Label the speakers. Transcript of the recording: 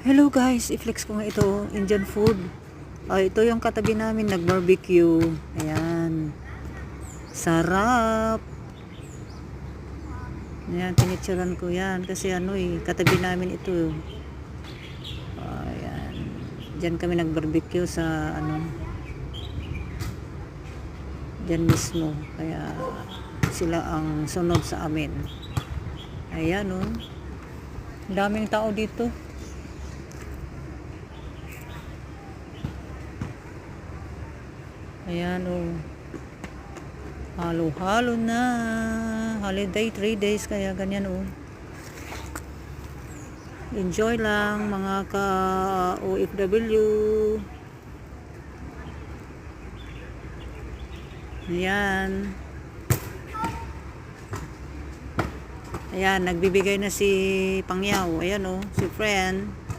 Speaker 1: Hello guys, i-flex ko nga ito, Indian food. Ito yung katabi namin, nag-barbecue. Ayan. Sarap. Ayan, pinitsuran ko yan. Kasi katabi namin ito. Ayan. Diyan kami nag-barbecue sa diyan mismo. Kaya sila ang sunod sa amin. Ayan daming tao dito. Ayan halo-halo na. Holiday 3 days kaya ganyan Enjoy lang mga ka-OFW. Ayan. Ayan, nagbibigay na si Pangyaw. Ayan si friend.